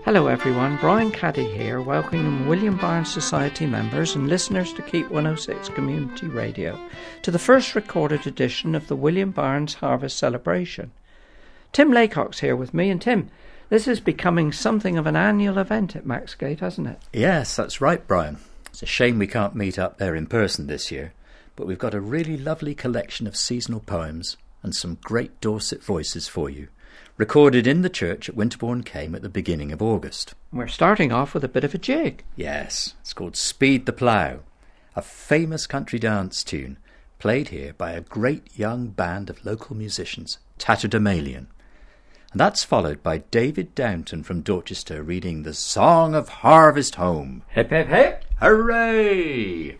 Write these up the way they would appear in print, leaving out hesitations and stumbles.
Hello everyone, Brian Caddy here, welcoming William Barnes Society members and listeners to Keep 106 Community Radio to the first recorded edition of the William Barnes Harvest Celebration. Tim Laycock's here with me, and Tim, this is becoming something of an annual event at Maxgate, hasn't it? Yes, that's right, Brian. It's a shame we can't meet up there in person this year, but we've got a really lovely collection of seasonal poems and some great Dorset voices for you, recorded in the church at Winterborne Came at the beginning of August. We're starting off with a bit of a jig. Yes, it's called Speed the Plough, a famous country dance tune played here by a great young band of local musicians, Tatterdemalion. And that's followed by David Downton from Dorchester reading the Song of Harvest Home. Hip, hip, hip! Hooray!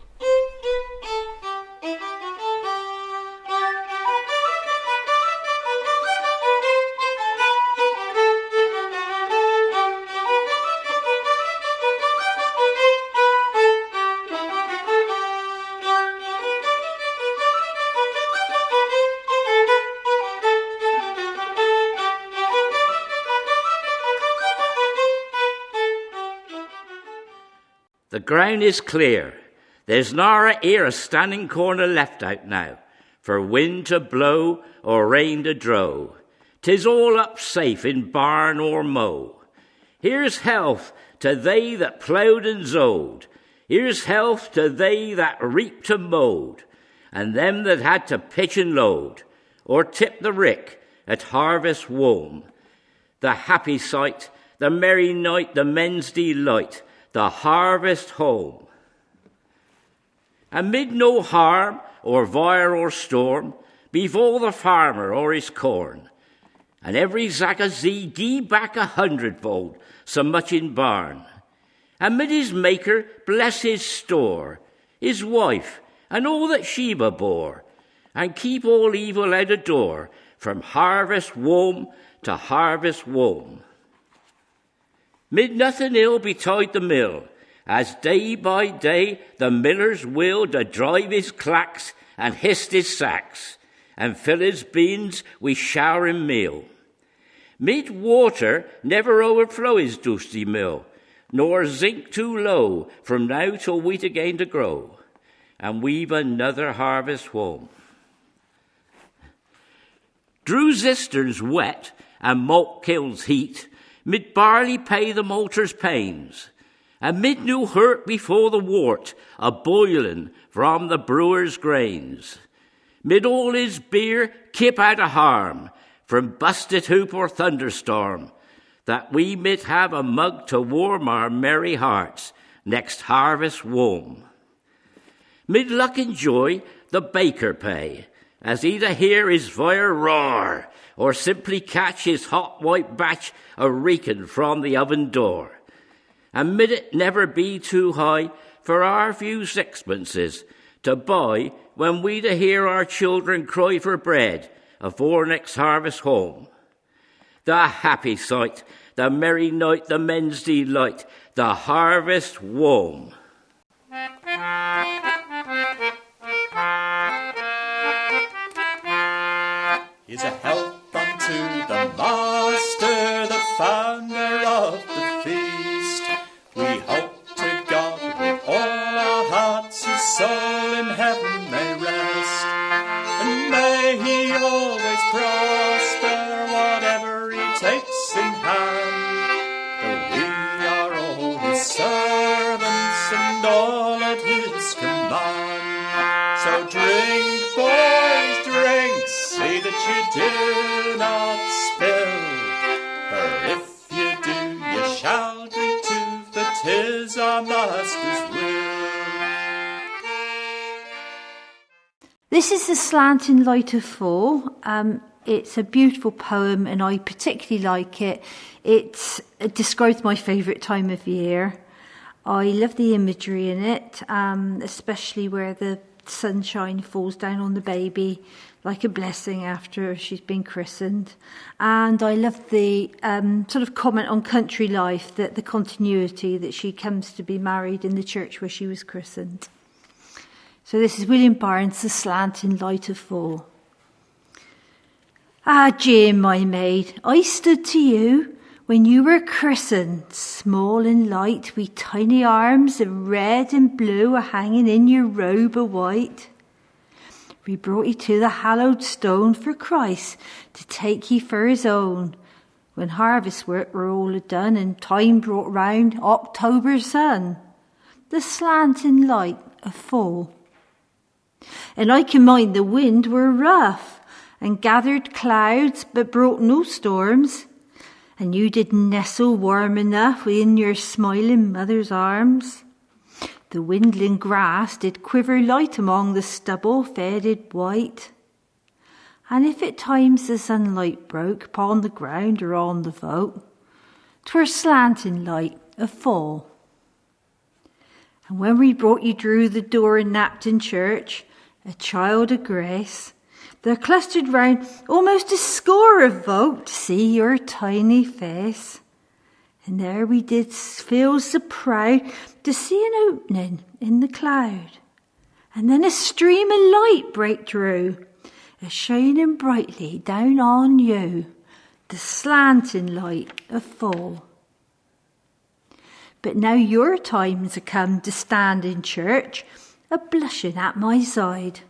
The ground is clear. There's nara here a standing corner left out now, for wind to blow or rain to drow. 'Tis all up safe in barn or mow. Here's health to they that ploughed and zowed. Here's health to they that reaped and mowed, and them that had to pitch and load, or tip the rick at harvest Hwome. The happy sight, the merry night, the men's delight, the harvest home. Amid no harm or fire or storm befall the farmer or his corn, and every zack of zee gie back 100-fold, so much in barn. Amid his maker bless his store, his wife, and all that Sheba bore, and keep all evil out of door, from harvest Hwome to harvest Hwome. Mid nothing ill betide the mill, as day by day the miller's will to drive his clacks and hist his sacks, and fill his beans with showering meal. Mid water never overflow his dusty mill, nor zinc too low from now till wheat again to grow, and we've another harvest Hwome. Drew cisterns wet and malt kilns heat, mid barley pay the malter's pains, and mid new hurt before the wort a boiling from the brewer's grains. Mid all his beer keep out of harm from busted hoop or thunderstorm, that we mid have a mug to warm our merry hearts next harvest Hwome. Mid luck and joy the baker pay, as either hear his fire roar, or simply catch his hot white batch a-reeking from the oven door. And mid it never be too high for our few sixpences to buy when we to hear our children cry for bread afore next harvest Hwome. The happy sight, the merry night, the men's delight, the harvest Hwome. Here's a health unto the master, the founder of the feast. We hope to God with all our hearts his soul in heaven may rest, and may he always prosper whatever he takes in hand. For we are all his servants and all at his command. So drink, boys, drink, see that you do not spill, for if you do, you shall drink too, for 'tis our master's will. This is the Slanten Light of Fall. It's a beautiful poem and I particularly like it. It describes my favourite time of year. I love the imagery in it, especially where the sunshine falls down on the baby like a blessing after she's been christened. And I love the sort of comment on country life, that the continuity that she comes to be married in the church where she was christened. So this is William Barnes, The Slanten Light of Fall. Ah, Jim, my maid, I stood to you When you were christened, small and light, with tiny arms of red and blue a-hanging in your robe of white, we brought you to the hallowed stone for Christ to take ye for his own. When harvest work were all done and time brought round October's sun, the slanting light of fall. And I can mind the wind were rough and gathered clouds but brought no storms, and you did nestle warm enough within your smiling mother's arms. The windling grass did quiver light among the stubble faded white, and if at times the sunlight broke upon the ground or on the vault, 'twere slanting light of fall. And when we brought you through the door in Napton Church, a child of grace, there clustered round almost a score of folk to see your tiny face. And there we did feel so proud to see an opening in the cloud, and then a stream of light break through, a shining brightly down on you, the slanting light of fall. But now your time's come to stand in church, a blushing at my side,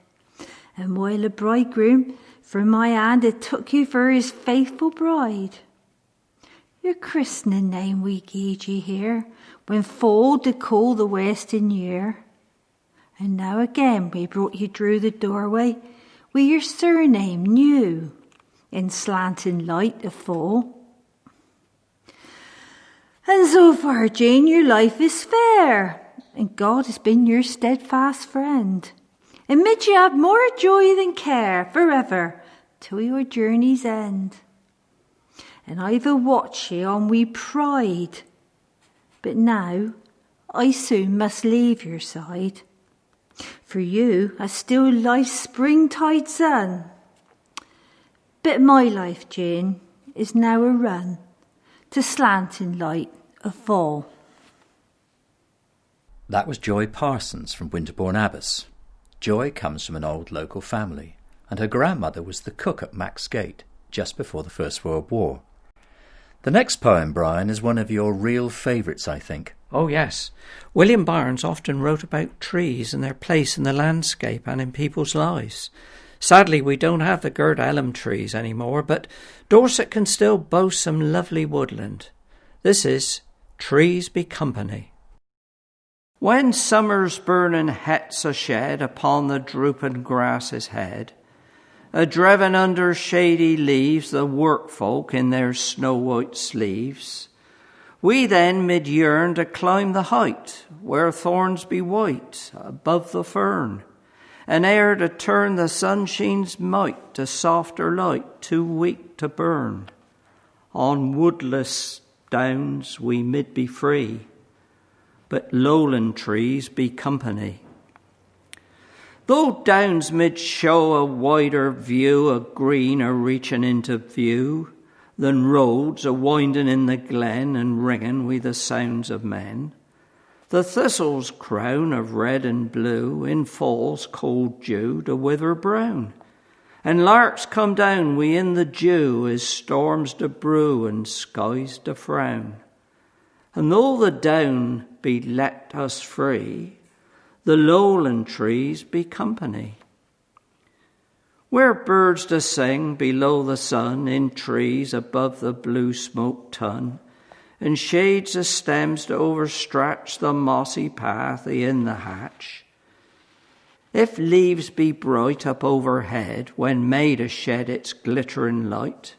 and while the bridegroom from my hand had took you for his faithful bride. Your christening name we gied ye here, when fall did call the wasting year. And now again we brought you through the doorway, with your surname new, in slanting light of fall. And so far, Jane, your life is fair, and God has been your steadfast friend, and mid you have more joy than care forever, till your journey's end. And I've a watch ye on wi' pride, but now I soon must leave your side. For you are still life's springtide sun, but my life, Jane, is now a run to slanting light of fall. That was Joy Parsons from Winterborne Abbas. Joy comes from an old local family, and her grandmother was the cook at Mac's Gate just before the First World War. The next poem, Brian, is one of your real favourites, I think. Oh, yes. William Barnes often wrote about trees and their place in the landscape and in people's lives. Sadly, we don't have the girt elm trees anymore, but Dorset can still boast some lovely woodland. This is Trees Be Company. When summer's burning het's a shed upon the drooping grass's head, a driven under shady leaves the workfolk in their snow-white sleeves, we then mid yearn to climb the height where thorns be white above the fern, and ere to turn the sunshine's might to softer light too weak to burn. On woodless downs we mid be free, but lowland trees be company. Though downs mid show a wider view of green a reaching into view, than roads a winding in the glen and ringing with the sounds of men, the thistle's crown of red and blue in fall's cold dew to wither brown, and larks come down wi' in the dew as storms to brew and skies to frown. And though the down be let us free, the lowland trees be company. Where birds do sing below the sun in trees above the blue smoke tun, and shades the stems to overstretch the mossy path in the hatch. If leaves be bright up overhead when May to shed its glittering light,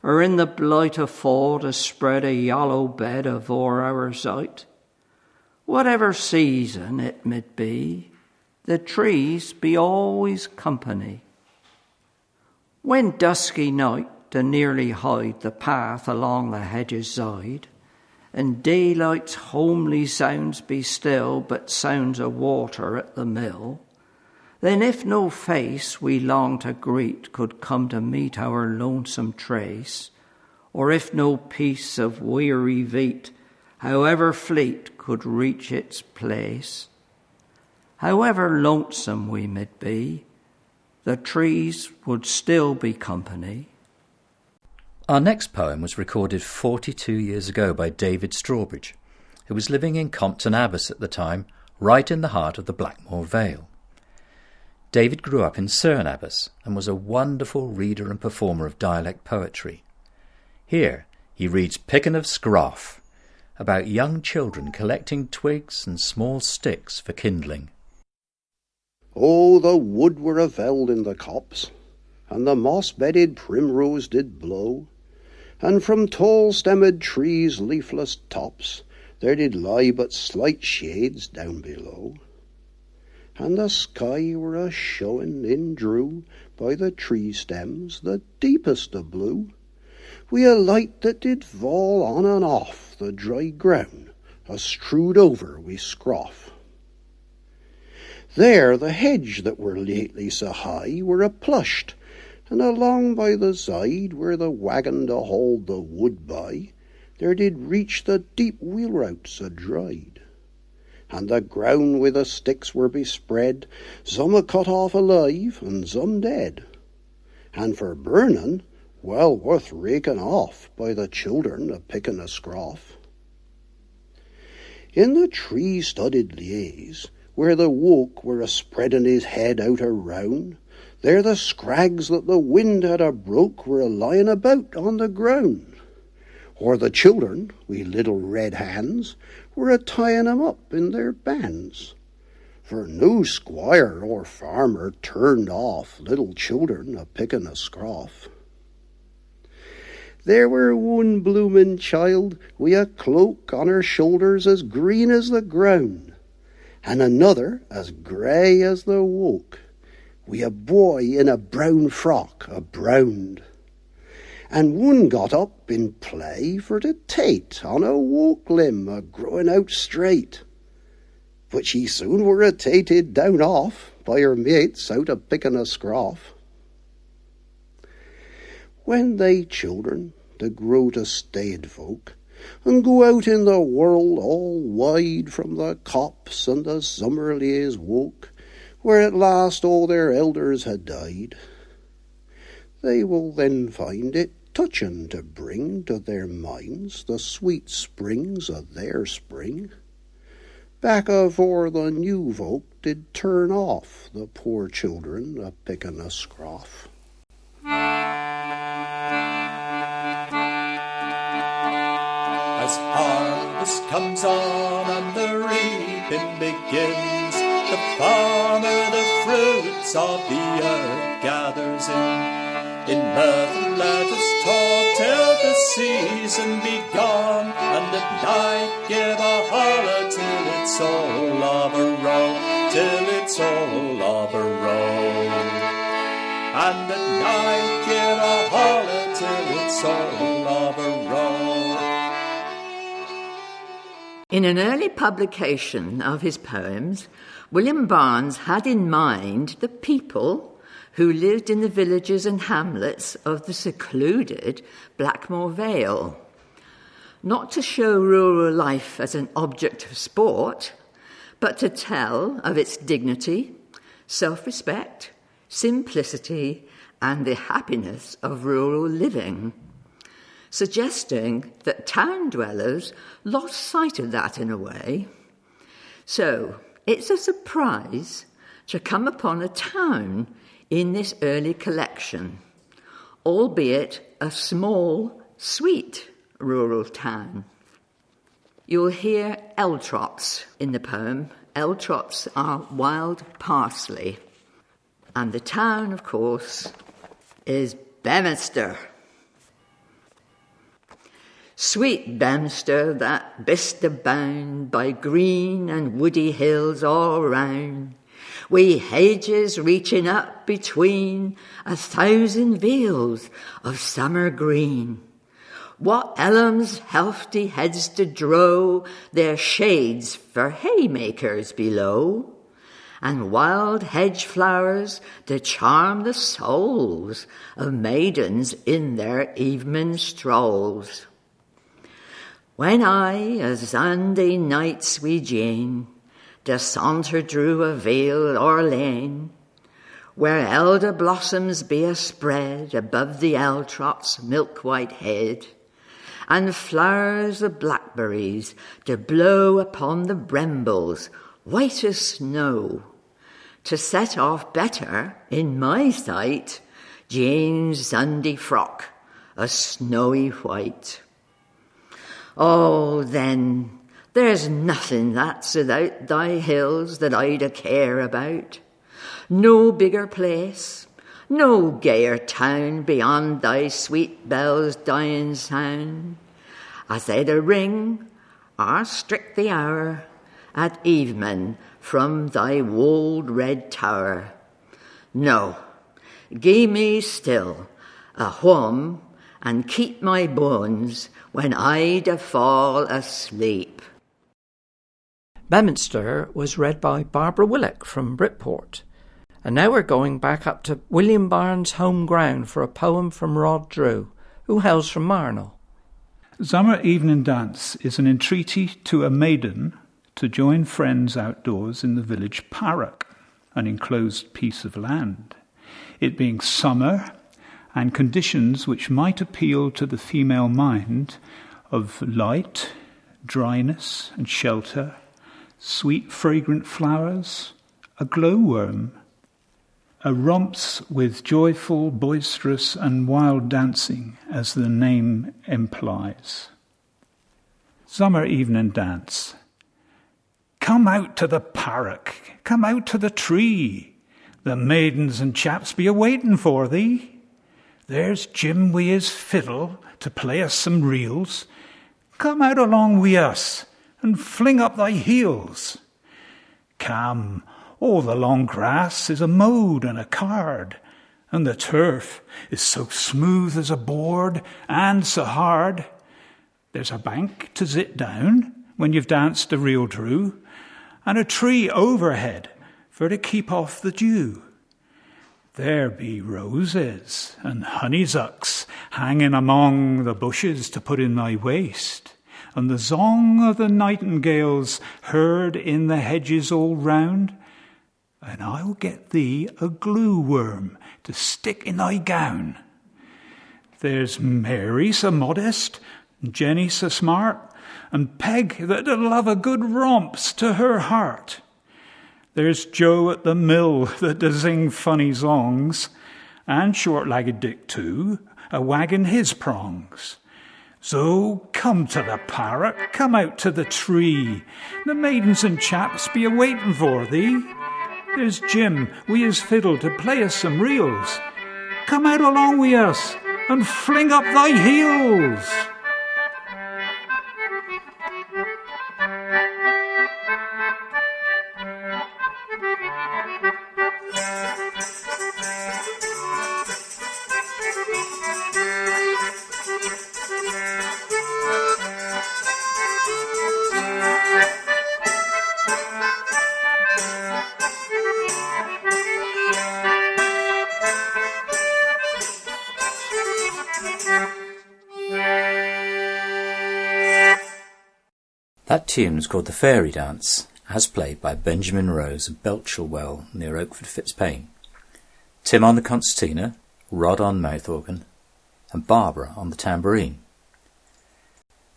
or in the blight of fall to spread a yellow bed afore our sight, whatever season it mid be, the trees be always company. When dusky night do nearly hide the path along the hedge's side, and daylight's homely sounds be still but sounds of water at the mill, then if no face we long to greet could come to meet our lonesome trace, or if no piece of weary feet, however fleet, could reach its place, however lonesome we mid be, the trees would still be company. Our next poem was recorded 42 years ago by David Strawbridge, who was living in Compton Abbas at the time, right in the heart of the Blackmore Vale. David grew up in Cerne Abbas and was a wonderful reader and performer of dialect poetry. Here he reads Picken of Scroff, about young children collecting twigs and small sticks for kindling. Oh, the wood were a veld in the copse, and the moss-bedded primrose did blow, and from tall-stemmed trees' leafless tops there did lie but slight shades down below. And the sky were a showing in drew by the tree stems the deepest of blue, wi' a light that did fall on and off the dry ground, a strewed over wi' scroff. There the hedge that were lately so high were a-plushed, and along by the side where the wagon to haul the wood by, there did reach the deep wheelrouts a-dried. And the ground wi' the sticks were bespread, some a-cut off alive and some dead. And for burning, well worth raking off by the children a-picking a scroff. In the tree-studded lays, where the woke were a-spreading his head out around, there the scrags that the wind had a-broke were a-lying about on the ground. Or the children, wi' little red hands, were a-tying 'em up in their bands. For no squire or farmer turned off little children a-picking a scroff. There were one bloomin' child wi' a cloak on her shoulders as green as the ground, and another as grey as the woke, wi' a boy in a brown frock a-browned. And one got up in play for to tate on a woke limb a-growing out straight, but she soon were a-tated down off by her mates out a-picking a scroff. When they children to grow to staid folk, and go out in the world all wide from the copse and the summer lays woke, where at last all their elders had died, they will then find it touching to bring to their minds the sweet springs of their spring, back afore the new folk did turn off the poor children a-picking a scroff. As harvest comes on and the reaping begins, the farmer the fruits of the earth gathers in mirth and let us talk till the season be gone, and at night give a holler till it's all of a row, till it's all of a row. And at night give a holler till it's all of a row. In an early publication of his poems, William Barnes had in mind the people who lived in the villages and hamlets of the secluded Blackmore Vale, not to show rural life as an object of sport, but to tell of its dignity, self-respect, simplicity, and the happiness of rural living, suggesting that town dwellers lost sight of that in a way. So it's a surprise to come upon a town in this early collection, albeit a small, sweet rural town. You'll hear eltrops in the poem. Eltrops are wild parsley. And the town, of course, is Bemester. Sweet Bemster, that bist abound by green and woody hills all round, wi' hedges reaching up between 1,000 vales of summer green. What ellums hefty heads to drow their shades for haymakers below, and wild hedge flowers to charm the souls of maidens in their evening strolls. When I, a Sunday nights wi' Jane, to saunter through a vale or lane, where elder blossoms be a-spread above the eltrot's milk-white head, and flowers of blackberries to blow upon the brambles, white as snow, to set off better, in my sight, Jane's Sunday frock, a snowy white. Oh, then, there's nothing that's without thy hills that I'd a care about. No bigger place, no gayer town beyond thy sweet bells' dying sound, as they'd a ring, or strict the hour, at Evenen from thy wold red tower. No, gie me still a Hwome, and keep my bones when I'd a fall asleep. Beminster was read by Barbara Whillock from Britport. And now we're going back up to William Barnes' home ground for a poem from Rod Drew, who hails from Marnell. Zummer Evening Dance is an entreaty to a maiden to join friends outdoors in the village parrock, an enclosed piece of land, it being summer and conditions which might appeal to the female mind of light, dryness and shelter, sweet fragrant flowers, a glowworm, a romps with joyful, boisterous and wild dancing, as the name implies. Summer Evening Dance. Come out to the parrock, come out to the tree, the maidens and chaps be a-waiting for thee. There's Jim wi' his fiddle to play us some reels. Come out along wi' us and fling up thy heels. Come, all the long grass is a mode and a card, and the turf is so smooth as a board and so hard. There's a bank to sit down when you've danced a reel through, and a tree overhead for to keep off the dew. There be roses and honeysucks hanging among the bushes to put in thy waist, and the zong of the nightingales heard in the hedges all round. And I'll get thee a glue-worm to stick in thy gown. There's Mary so modest, and Jenny so smart, and Peg that'd love a good romps to her heart. There's Joe at the mill that does sing funny songs, and short-legged Dick too, a-wagging his prongs. So come to the parrock, come out to the tree, the maidens and chaps be a-waiting for thee. There's Jim wi' his fiddle to play us some reels. Come out along wi' us and fling up thy heels. That tune was called The Fairy Dance, as played by Benjamin Rose of Belchelwell near Oakford Fitzpaine, Tim on the concertina, Rod on mouth organ, and Barbara on the tambourine.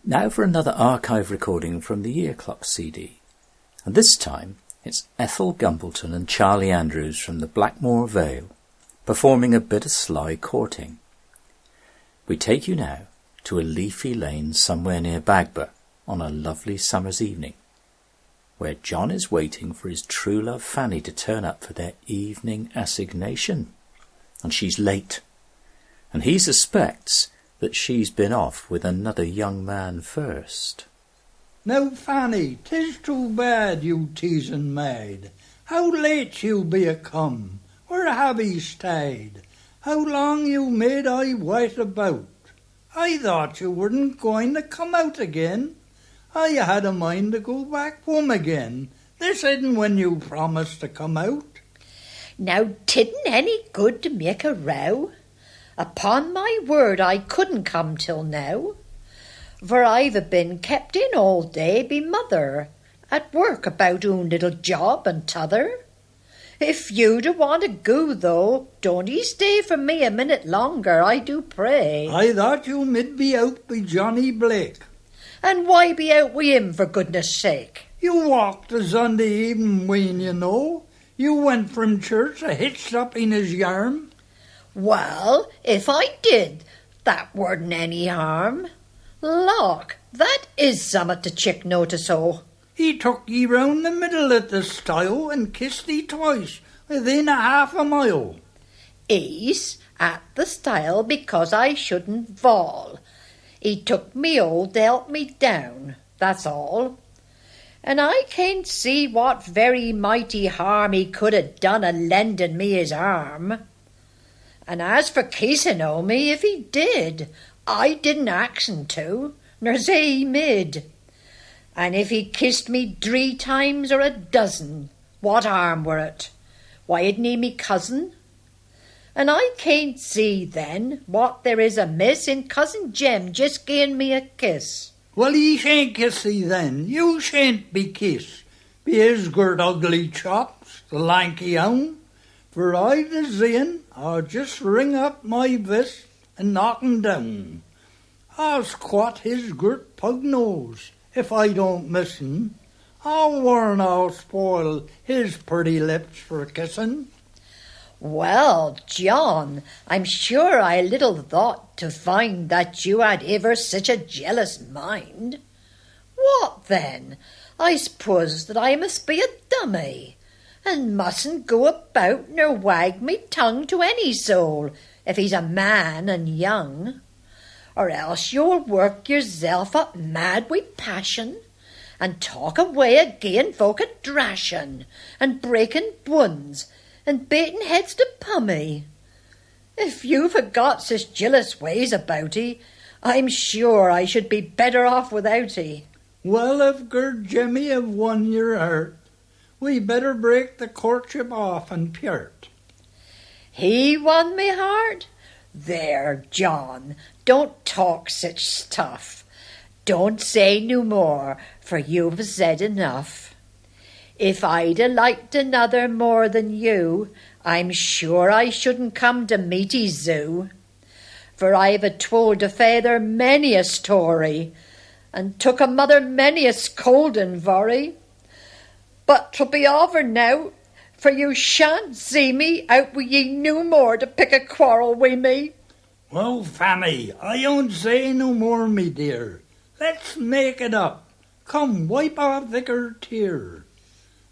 Now for another archive recording from the Year Clock CD, and this time it's Ethel Gumbleton and Charlie Andrews from the Blackmoor Vale, performing a bit of sly courting. We take you now to a leafy lane somewhere near Bagber on a lovely summer's evening, where John is waiting for his true love Fanny to turn up for their evening assignation, and she's late, and he suspects that she's been off with another young man first. Now, Fanny, 'tis too bad, you teasing maid. How late you be a-come? Where have ye stayed? How long you made I wait about? I thought you weren't going to come out again. I had a mind to go back home again. This isn't when you promised to come out. Now, tidn't any good to make a row. Upon my word, I couldn't come till now. For I've been kept in all day be mother, at work about own little job and t'other. If you do want to go, though, don't ye stay for me a minute longer, I do pray. I thought you mid be out by Johnny Blake. And why be out wi' him, for goodness sake? You walked the Sunday evening when you know. You went from church hitched up in his yarn. Well, if I did, that weren't any harm. Look, that is summat to chick notice o. He took ye round the middle at the stile and kissed ye twice, within a half a mile. He's at the stile because I shouldn't Vall. He took me old to help me down, that's all. And I can't see what very mighty harm he could have done a lending me his arm. And as for kissing o' me, if he did, I didn't ax him to, nor say he mid. And if he kissed me 3 times or a dozen, what harm were it? Why, isn't he me cousin? And I can't see, then, what there is amiss in Cousin Jem just gieing me a kiss. Well, he shan't kiss thee then. You shan't be kissed. Be his girt ugly chops, the lanky hound. For I the zin, I'll just ring up my vest and knock him down. I'll squat his girt pug nose, if I don't miss him. I'll warn I'll spoil his pretty lips for kissing. Well, John, I'm sure I little thought to find that you had ever such a jealous mind. What then? I suppose that I must be a dummy, and mustn't go about nor wag me tongue to any soul, if he's a man and young. Or else you'll work yourself up mad wi' passion, and talk away again folk a drashin', and breaking buns, and baiting heads to pummy. If you forgot such jealous ways about 'ee, I'm sure I should be better off without 'ee. Well, if Gerd Jemmy have won your heart, we better break the courtship off and pyart. He won me heart? There, John, don't talk such stuff. Don't say no more, for you've said enough. If I'd a liked another more than you, I'm sure I shouldn't come to meet 'ee zoo. For I've a told a feyther many a story, and took a mother many a scolding for 'ee. But 'twill be over now, for you shan't see me out wi' ye no more to pick a quarrel wi' me. Well, Fanny, I don't say no more, me dear. Let's make it up. Come, wipe off thicker tear.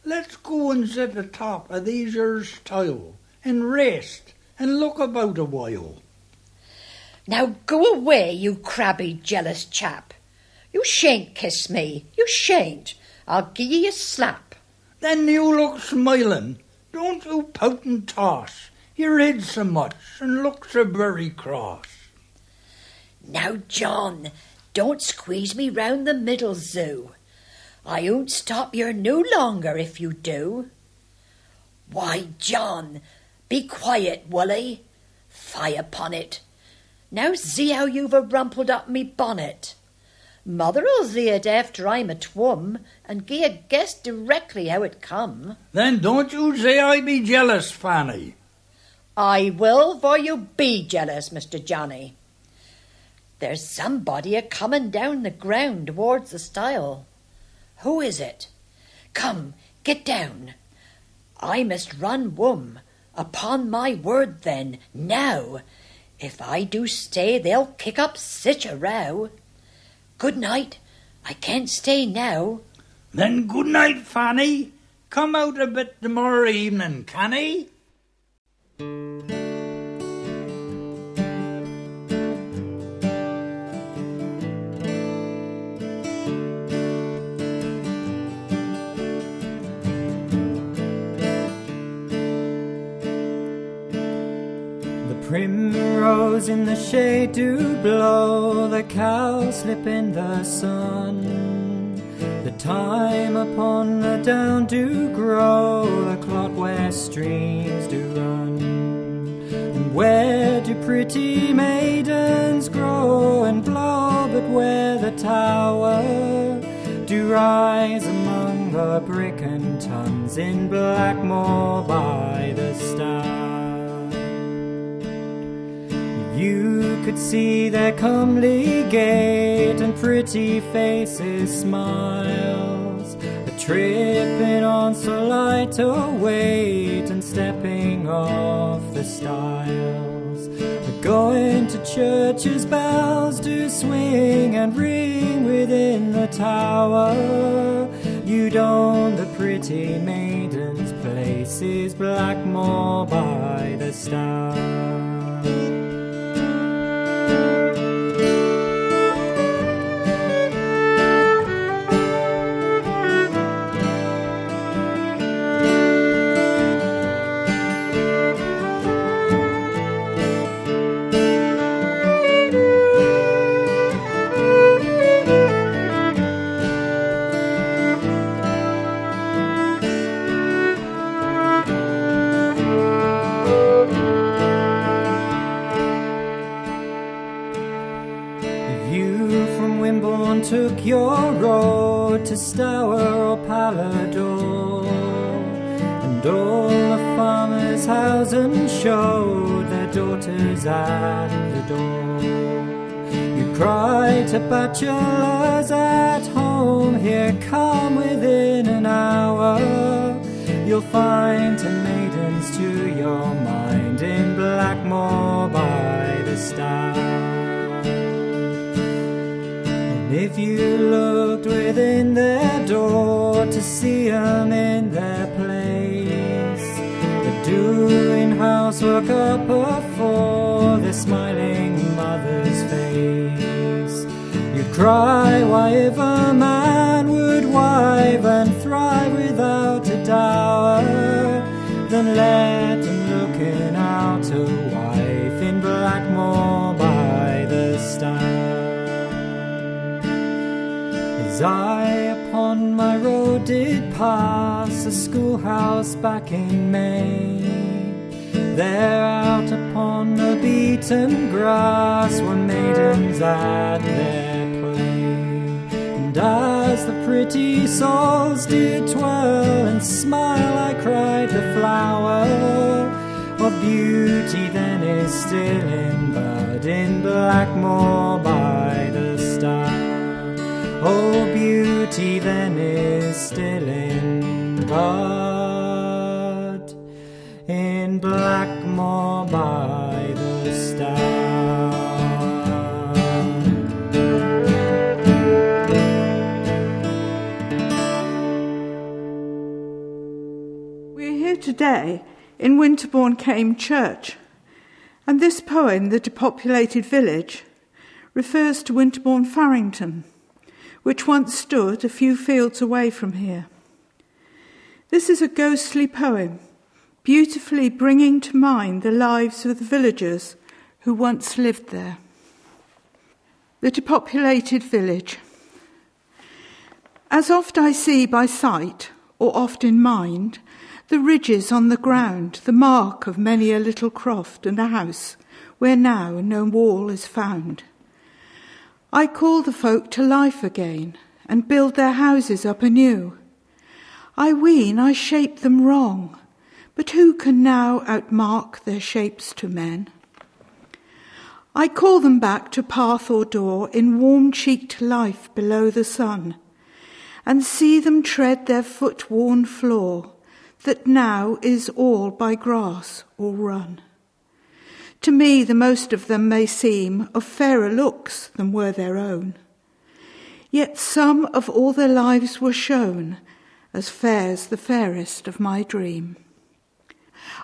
Let's go and sit atop of these your stile, and rest, and look about a while. Now go away, you crabby, jealous chap. You shan't kiss me, you shan't. I'll gie ye a slap. Then you look smiling. Don't you pout and toss. Your head so much, and look so very cross. Now, John, don't squeeze me round the middle, zoo. I won't stop you no longer if you do. Why, John, be quiet, woolly. Fie upon it. Now see how you've rumpled up me bonnet. Mother'll see it after I'm at Hwome, and gie a guess directly how it come. Then don't you say I be jealous, Fanny. I will, for you be jealous, Mr. Johnny. There's somebody a-coming down the ground towards the stile. Who is it? Come, get down. I must run Hwome. Upon my word, then, now. If I do stay, they'll kick up sich a row. Good night. I can't stay now. Then good night, Fanny. Come out a bit tomorrow evening, can he? Primrose in the shade do blow, the cows slip in the sun. The thyme upon the down do grow, the clot where streams do run. And where do pretty maidens grow and blow, but where the tower do rise among the brick and tons in Blackmore by the Stour. You could see their comely gait and pretty faces smiles, tripping on so light a weight and stepping off the stiles. Going to church's bells do swing and ring within the tower. You'd own the pretty maiden's place is Blackmore by the Stour. Took your road to Stour or Palador, and all the farmers' houses showed their daughters at the door. You cried to bachelors at home, here come within an hour. You'll find 10 maidens to your mind in Blackmore by the Stour. If you looked within their door to see 'em in their place, they're doing housework up before their smiling mother's face. You'd cry, why if a man would wive and thrive without a dower, then let him looking out a wife in Blackmore by the Stour. As I upon my road did pass a schoolhouse back in May, there out upon the beaten grass were maidens at their play. And as the pretty souls did twirl and smile, I cried, the flower of beauty then is still in bud in Blackmore by the Stour. Oh, beauty then is still in bud in Blackmore by the Stour. We're here today in Winterborne Came church, and this poem, The Depopulated Village, refers to Winterborne Farrington, which once stood a few fields away from here. This is a ghostly poem, beautifully bringing to mind the lives of the villagers who once lived there. The Depopulated Village. As oft I see by sight, or oft in mind, the ridges on the ground, the mark of many a little croft and a house, where now no wall is found. I call the folk to life again, and build their houses up anew. I ween I shape them wrong, but who can now outmark their shapes to men? I call them back to path or door in warm-cheeked life below the sun, and see them tread their foot-worn floor, that now is all by grass or run. To me the most of them may seem of fairer looks than were their own. Yet some of all their lives were shown, as fair's the fairest of my dream.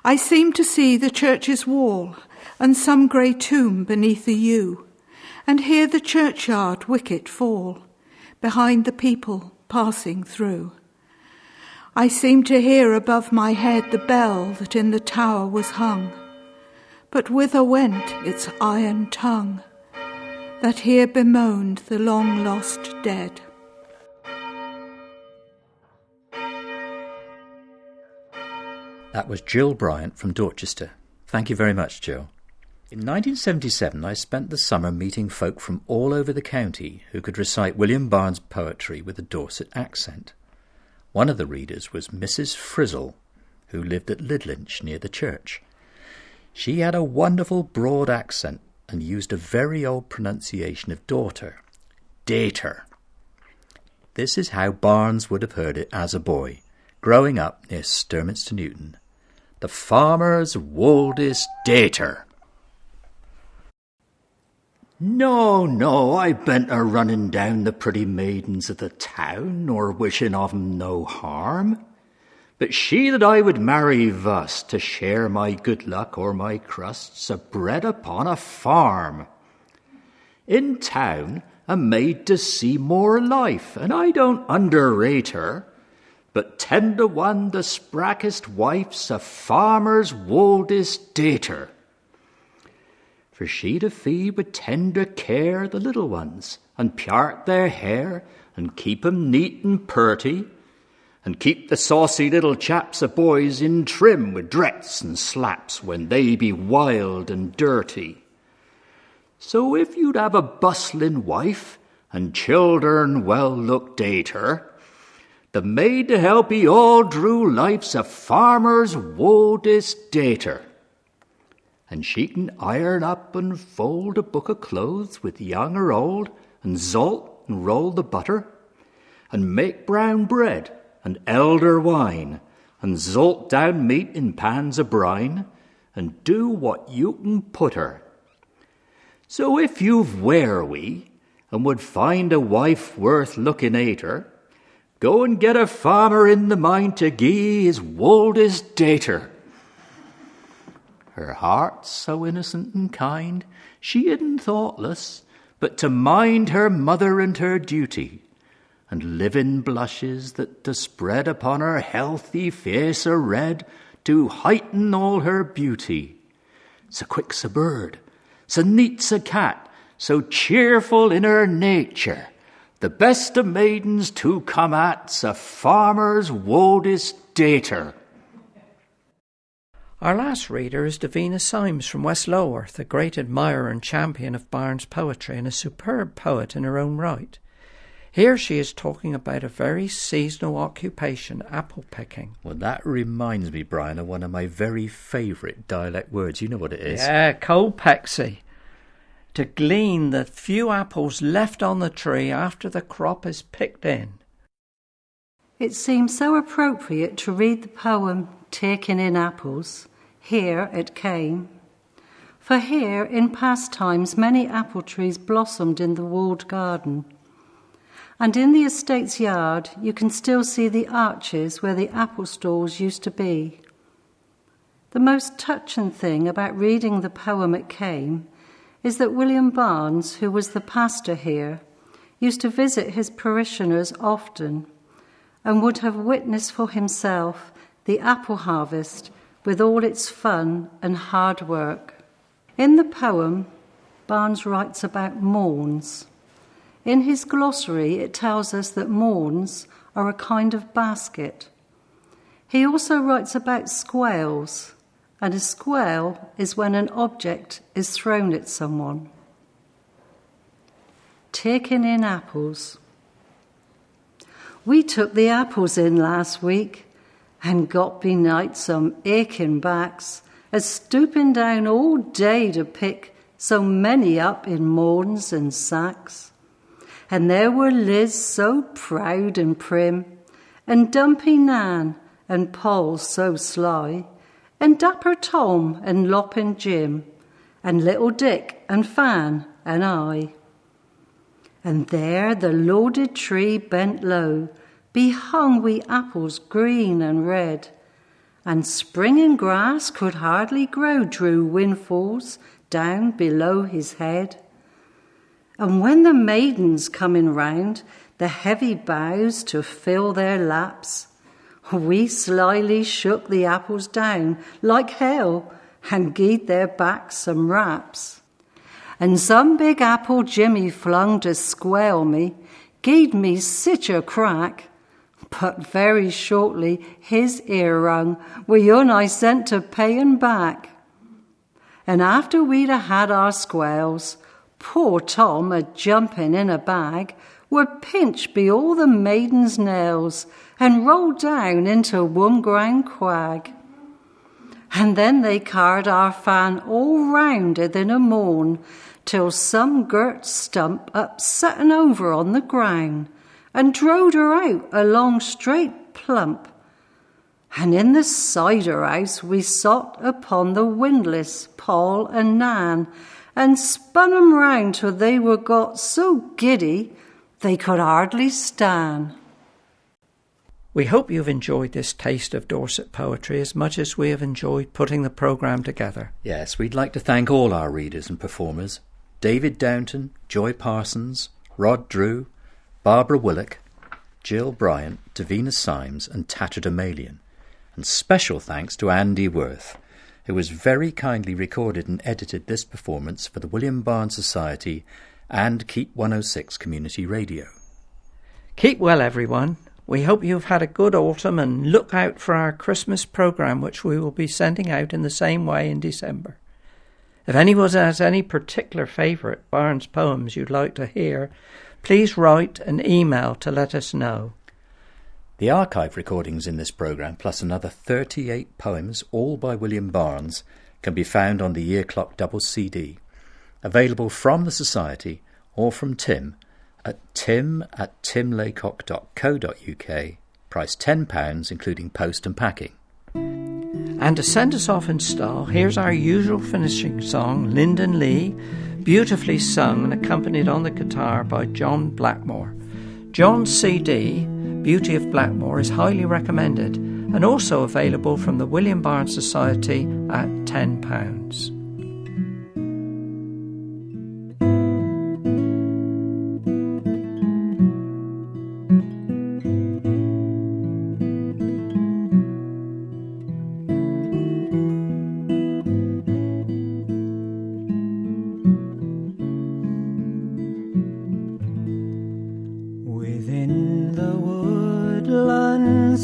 I seem to see the church's wall, and some grey tomb beneath the yew, and hear the churchyard wicket fall, behind the people passing through. I seem to hear above my head the bell that in the tower was hung, but whither went its iron tongue, that here bemoaned the long-lost dead? That was Jill Bryant from Dorchester. Thank you very much, Jill. In 1977, I spent the summer meeting folk from all over the county who could recite William Barnes' poetry with a Dorset accent. One of the readers was Mrs. Frizzle, who lived at Lidlinch near the church. She had a wonderful broad accent and used a very old pronunciation of daughter, dater. This is how Barnes would have heard it as a boy, growing up near Sturminster Newton. The farmer's woldest dater. No, I ben't a-running down the pretty maidens of the town, nor wishing of 'em no harm. But she that I would marry thus, to share my good luck or my crusts, bred upon a farm. In town, a maid to see more life, and I don't underrate her. But 10 to 1 the sprackest wife's a farmer's woldest dater. For she to feed with tender care the little ones, and pyart their hair, and keep 'em neat and purty, and keep the saucy little chaps of boys in trim with drets and slaps when they be wild and dirty. So if you'd have a bustling wife, and children well looked ater, the maid to help 'ee all through life's a farmer's woldest dater. And she can iron up and fold a book of clothes with young or old, and salt and roll the butter, and make brown bread and elder wine, and salt down meat in pans of brine, and do what you can put her. So if you've wherewee, and would find a wife worth looking ater, go and get a farmer in the mind to gie his woldest dater. Her heart's so innocent and kind, she isn't thoughtless, but to mind her mother and her duty, and living blushes that to spread upon her healthy face a red, to heighten all her beauty. So quick's a bird, so neat's a cat, so cheerful in her nature, the best of maidens to come at's a farmer's woldest dater. Our last reader is Devina Symes from West Loworth, a great admirer and champion of Barnes' poetry and a superb poet in her own right. Here she is talking about a very seasonal occupation, apple picking. Well, that reminds me, Brian, of one of my very favourite dialect words. You know what it is? Yeah, colepexy. To glean the few apples left on the tree after the crop is picked in. It seems so appropriate to read the poem Teaken in Apples, here it came. For here, in past times, many apple trees blossomed in the walled garden. And in the estate's yard, you can still see the arches where the apple stalls used to be. The most touching thing about reading the poem It Came is that William Barnes, who was the pastor here, used to visit his parishioners often and would have witnessed for himself the apple harvest with all its fun and hard work. In the poem, Barnes writes about morns. In his glossary, it tells us that morns are a kind of basket. He also writes about squales, and a squale is when an object is thrown at someone. Taking in apples. We took the apples in last week, and got benight some aching backs, as stooping down all day to pick so many up in morns and sacks. And there were Liz so proud and prim, and Dumpy Nan, and Poll so sly, and Dapper Tom and Loppin' Jim, and Little Dick and Fan and I. And there the loaded tree bent low, behung wi' apples green and red, and springing grass could hardly grow drew windfalls down below his head. And when the maidens coming round the heavy boughs to fill their laps, we slyly shook the apples down like hell and gied their backs some raps. And some big apple Jimmy flung to square me, gied me sich a crack, but very shortly his ear rung wi' un I sent to pay un back. And after we'd had our squales, poor Tom a jumping in a bag, were pinched by all the maidens' nails and rolled down into Hwome ground quag. And then they carried our fan all round within a morn, till some girt stump upsetting over on the ground, and drove her out a long straight plump. And in the cider house we sot upon the windlass, Paul and Nan, and spun 'em round till they were got so giddy they could hardly stand. We hope you've enjoyed this taste of Dorset poetry as much as we have enjoyed putting the programme together. Yes, we'd like to thank all our readers and performers: David Downton, Joy Parsons, Rod Drew, Barbara Whillock, Jill Bryant, Devina Symes and Tatterdemalion. And special thanks to Andy Worth, who has very kindly recorded and edited this performance for the William Barnes Society and Keep 106 Community Radio. Keep well, everyone. We hope you've had a good autumn, and look out for our Christmas programme, which we will be sending out in the same way in December. If anyone has any particular favourite Barnes poems you'd like to hear, please write an email to let us know. The archive recordings in this programme, plus another 38 poems, all by William Barnes, can be found on the Year Clock double CD, available from the Society or from Tim at tim@timlaycock.co.uk, price £10, including post and packing. And to send us off in style, here's our usual finishing song, Lyndon Lee, beautifully sung and accompanied on the guitar by John Blackmore. John's CD, Beauty of Blackmore, is highly recommended and also available from the William Barnes Society at £10.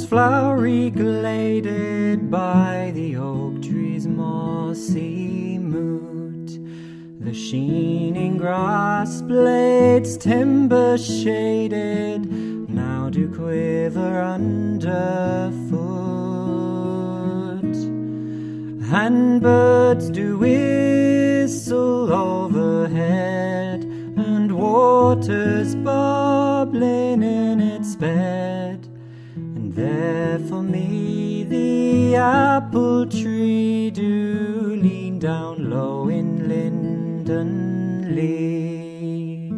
Flowery gladed by the oak tree's mossy moot, the sheening grass blades timber shaded now do quiver underfoot, and birds do whistle overhead, and water's bubbling in its bed. There for me the apple tree do lean down low in Lyndon Lee.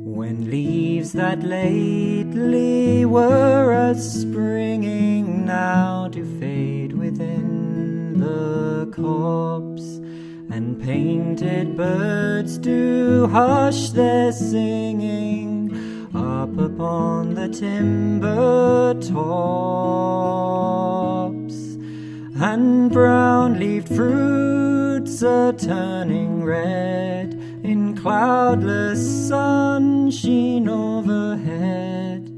When leaves that lately were a-springing now do fade within the copse, and painted birds do hush their singing up upon the timber tops, and brown-leaved fruits are turning red in cloudless sunshine overhead.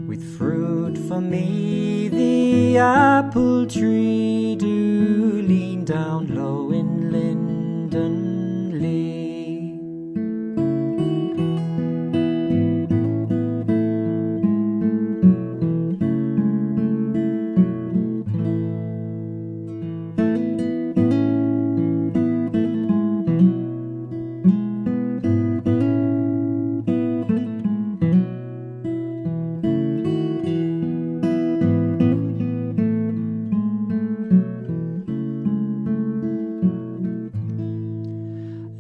With fruit for me the apple tree do lean down low in Lyndon Lee.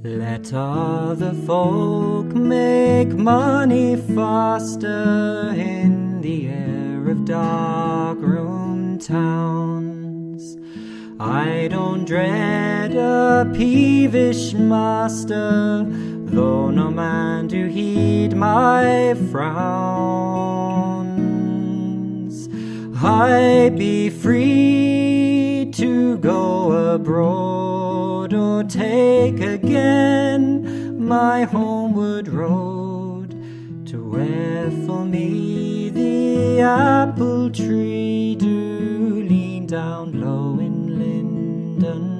Let other folk make money faster in the air of dark room towns. I don't dread a peevish master, though no man do heed my frowns. I be free to go abroad or take again my homeward road, to where for me the apple tree do lean down low in Linden.